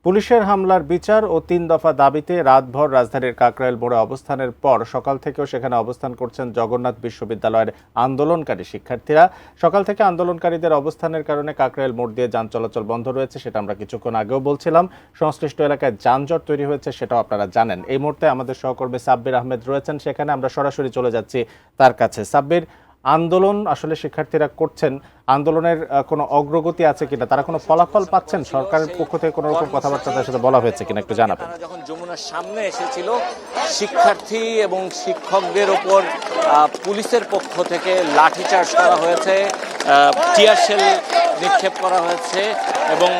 পুলিশের হামলার বিচার ও ৩ দফা দাবিতে রাতভর রাজধানীর কাকরাইল মোড়ে অবস্থানের পর সকাল থেকেও সেখানে অবস্থান করছেন জগন্নাথ বিশ্ববিদ্যালয়ের আন্দোলনকারী শিক্ষার্থীরা। সকাল থেকে আন্দোলনকারীদের অবস্থানের কারণে কাকরাইল মোড় দিয়ে যান চলাচল বন্ধ রয়েছে, সেটা আমরা কিছুক্ষণ আগেও বলছিলাম। সংশ্লিষ্ট এলাকায় যানজট তৈরি হয়েছে, সেটাও আপনারা জানেন। এই মুহূর্তে আমাদের সহকর্মী সাব্বির আহমেদ রয়েছেন সেখানে, আমরা সরাসরি চলে যাচ্ছি তার কাছে। সাব্বির, আন্দোলন আসলে শিক্ষার্থীরা করছেন, আন্দোলনের কোনো অগ্রগতি আছে কিনা, তারা কোনো ফলাফল পাচ্ছেন, সরকারের পক্ষ থেকে কোনো রকম কথাবার্তা তাদের সাথে বলা হয়েছে কিনা একটু জানাবেন। যখন যমুনার সামনে এসেছিল, শিক্ষার্থী এবং শিক্ষকদের ওপর পুলিশের পক্ষ থেকে লাঠিচার্জ করা হয়েছে, টিয়ার শেল নিক্ষেপ করা হয়েছে এবং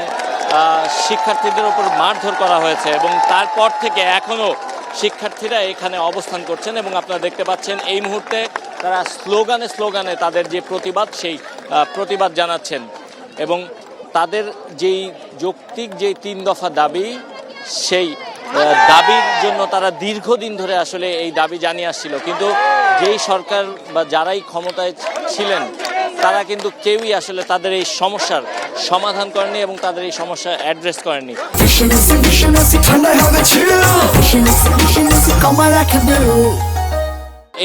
শিক্ষার্থীদের ওপর মারধর করা হয়েছে এবং তারপর থেকে এখনো শিক্ষার্থীরা এখানে অবস্থান করছেন এবং আপনারা দেখতে পাচ্ছেন এই মুহূর্তে তারা স্লোগানে তাদের যে প্রতিবাদ, সেই প্রতিবাদ জানাচ্ছেন এবং তাদের যেই যৌক্তিক যেই ৩ দফা দাবি, সেই দাবির জন্য তারা দীর্ঘদিন ধরে আসলে এই দাবি জানিয়ে আসছিল। কিন্তু যেই সরকার বা যারাই ক্ষমতায় ছিলেন তারা কিন্তু কেউই আসলে তাদের এই সমস্যার সমাধান করেনি এবং তাদের এই সমস্যা অ্যাড্রেস করেনি।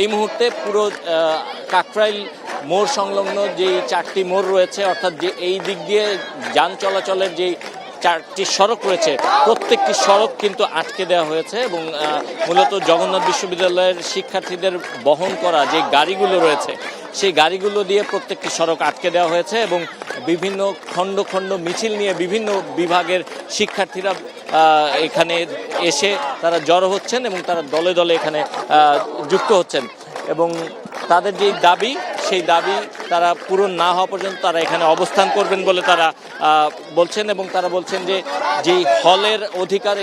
এই মুহূর্তে পুরো কাকরাইল মোড় সংলগ্ন যে 4টি মোড় রয়েছে, অর্থাৎ যে এই দিক দিয়ে যান চলাচলের যে 4টি সড়ক রয়েছে, প্রত্যেকটি সড়ক কিন্তু আটকে দেওয়া হয়েছে এবং মূলত জগন্নাথ বিশ্ববিদ্যালয়ের শিক্ষার্থীদের বহন করা যে গাড়িগুলো রয়েছে, সেই গাড়িগুলো দিয়ে প্রত্যেকটি সড়ক আটকে দেওয়া হয়েছে এবং বিভিন্ন খণ্ড খণ্ড মিছিল নিয়ে বিভিন্ন বিভাগের শিক্ষার্থীরা এখানে এসে তারা জড়ো হচ্ছেন এবং তারা দলে দলে এখানে যুক্ত হচ্ছেন এবং তাদের যেই দাবি, সেই দাবি তারা পূরণ না হওয়া পর্যন্ত তারা এখানে অবস্থান করবেন বলে তারা বলছেন এবং তারা বলছেন যে যেই হলের অধিকার,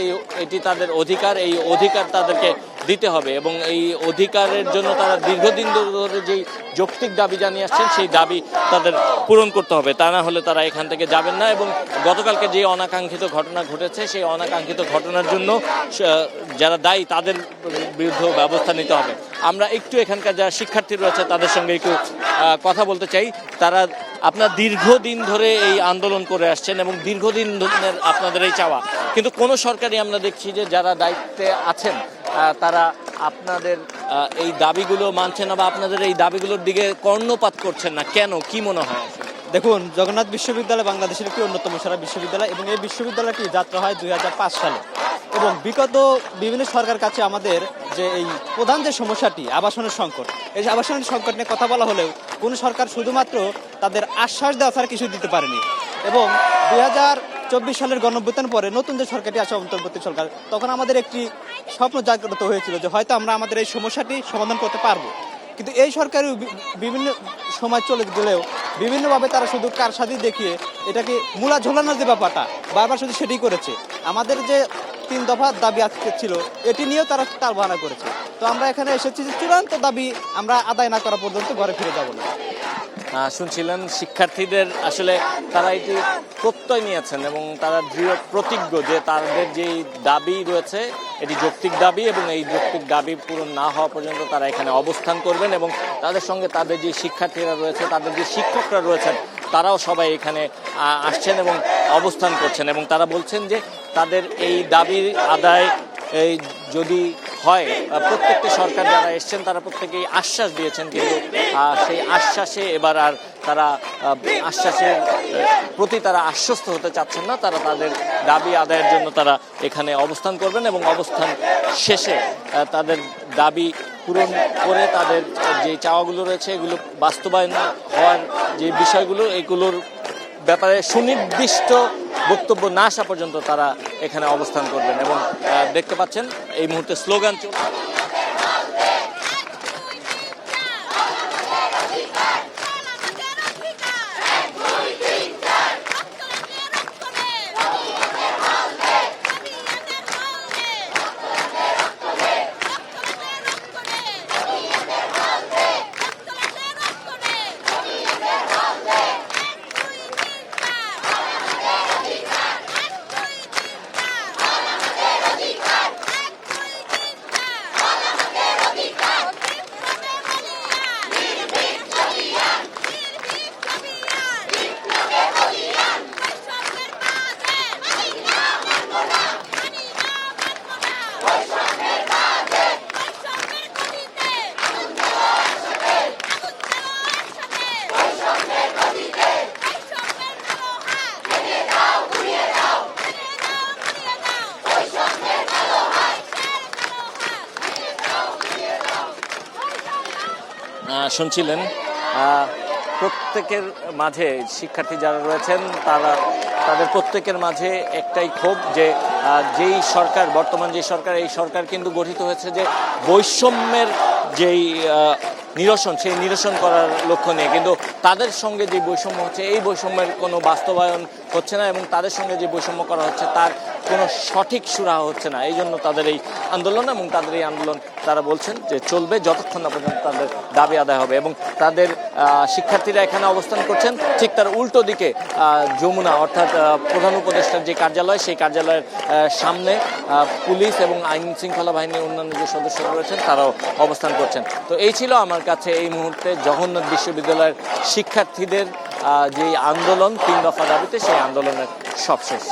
এটি তাদের অধিকার, এই অধিকার তাদেরকে দিতে হবে এবং এই অধিকারের জন্য তারা দীর্ঘদিন ধরে যেই যৌক্তিক দাবি জানিয়ে আসছেন, সেই দাবি তাদের পূরণ করতে হবে, তা না হলে তারা এখান থেকে যাবেন না। এবং গতকালকে যে অনাকাঙ্ক্ষিত ঘটনা ঘটেছে, সেই অনাকাঙ্ক্ষিত ঘটনার জন্য যারা দায়ী তাদের বিরুদ্ধে ব্যবস্থা নিতে হবে। আমরা একটু এখানকার যারা শিক্ষার্থী রয়েছে তাদের সঙ্গে একটু কথা বলতে চাই। তারা আপনার দীর্ঘদিন ধরে এই আন্দোলন করে আসছেন এবং দীর্ঘদিন ধরে আপনাদের এই চাওয়া, কিন্তু কোনো সরকারই আমরা দেখছি যে যারা দায়িত্বে আছেন তারা আপনাদের এই দাবিগুলো মানছেন না বা আপনাদের এই দাবিগুলোর দিকে কর্ণপাত করছেন না। কেন, কি মনে হয়? দেখুন, জগন্নাথ বিশ্ববিদ্যালয় বাংলাদেশের একটি অন্যতম সেরা বিশ্ববিদ্যালয় এবং এই বিশ্ববিদ্যালয়টি যাত্রা হয় 2005 সালে এবং বিগত বিভিন্ন সরকার কাছে আমাদের যে এই প্রধান যে সমস্যাটি আবাসনের সংকট, এই আবাসনের সংকট নিয়ে কথা বলা হলেও কোনো সরকার শুধুমাত্র তাদের আশ্বাস দেওয়া ছাড়া কিছু দিতে পারেনি এবং 2024 সালের গণঅভ্যুত্থানের পরে নতুন যে সরকারটি আছে, অন্তর্বর্তী সরকার, তখন আমাদের একটি স্বপ্ন জাগ্রত হয়েছিল যে হয়তো আমরা আমাদের এই সমস্যাটি সমাধান করতে পারবো। কিন্তু এই সরকারি বিভিন্ন সময় চলে গেলেও বিভিন্নভাবে তারা শুধু কারসাজি দেখিয়ে এটাকে মূলা ঝোলানোর যে ব্যাপারটা বারবার শুধু সেটাই করেছে। আমাদের যে 3 দফা দাবি আজকে ছিল, এটি নিয়েও তারা তাল বাহানা করেছে। তো আমরা এখানে এসেছি যে চূড়ান্ত দাবি আমরা আদায় না করা পর্যন্ত ঘরে ফিরে যাব না। শুনছিলেন শিক্ষার্থীদের, আসলে তারা এটি প্রত্যয় নিয়েছেন এবং তারা দৃঢ় প্রতিজ্ঞ যে তাদের যেই দাবি রয়েছে এটি যৌক্তিক দাবি এবং এই যৌক্তিক দাবি পূরণ না হওয়া পর্যন্ত তারা এখানে অবস্থান করবেন এবং তাদের সঙ্গে তাদের যে শিক্ষার্থীরা রয়েছে, তাদের যে শিক্ষকরা রয়েছেন, তারাও সবাই এখানে আসছেন এবং অবস্থান করছেন এবং তারা বলছেন যে তাদের এই দাবির আদায় এই যদি হয়, প্রত্যেকটি সরকার যারা এসছেন তারা প্রত্যেকেই আশ্বাস দিয়েছেন, কিন্তু সেই আশ্বাসে এবার আর তারা আশ্বাসের প্রতি তারা আশ্বস্ত হতে চাচ্ছেন না। তারা তাদের দাবি আদায়ের জন্য তারা এখানে অবস্থান করবেন এবং অবস্থান শেষে তাদের দাবি পূরণ করে তাদের যে চাওয়াগুলো রয়েছে এগুলো বাস্তবায়ন হওয়ার যে বিষয়গুলো, এগুলোর ব্যাপারে সুনির্দিষ্ট বক্তব্য না আসা পর্যন্ত তারা এখানে অবস্থান করবেন এবং দেখতে পাচ্ছেন এই মুহূর্তে স্লোগান চলছে। শুনছিলেন প্রত্যেকের মাঝে শিক্ষার্থী যারা রয়েছেন তাদের প্রত্যেকের মাঝে একটাই ক্ষোভ যে যেই সরকার বর্তমান যে সরকার এই সরকার কিন্তু গঠিত হয়েছে যে বৈষম্যের যেই নিরসন সেই নিরসন করার লক্ষ্য নিয়ে, কিন্তু তাদের সঙ্গে যে বৈষম্য হচ্ছে এই বৈষম্যের কোনো বাস্তবায়ন হচ্ছে না এবং তাদের সঙ্গে যে বৈষম্য করা হচ্ছে তার কোনো সঠিক সুরাহা হচ্ছে না। এই জন্য তাদের এই আন্দোলন এবং তাদের এই আন্দোলন তারা বলছেন যে চলবে যতক্ষণ না পর্যন্ত তাদের দাবি আদায় হবে। এবং তাদের শিক্ষার্থীরা এখানে অবস্থান করছেন ঠিক তার উল্টো দিকে যমুনা অর্থাৎ প্রধান উপদেষ্টার যে কার্যালয় সেই কার্যালয়ের সামনে পুলিশ এবং আইন শৃঙ্খলা বাহিনীর অন্যান্য যে সদস্যরা রয়েছেন তারাও অবস্থান করছেন। তো এই ছিল আমার কাছে এই মুহূর্তে জগন্নাথ বিশ্ববিদ্যালয়ের শিক্ষার্থীদের যে আন্দোলন 3 দফা দাবিতে সেই আন্দোলনের সবশেষ।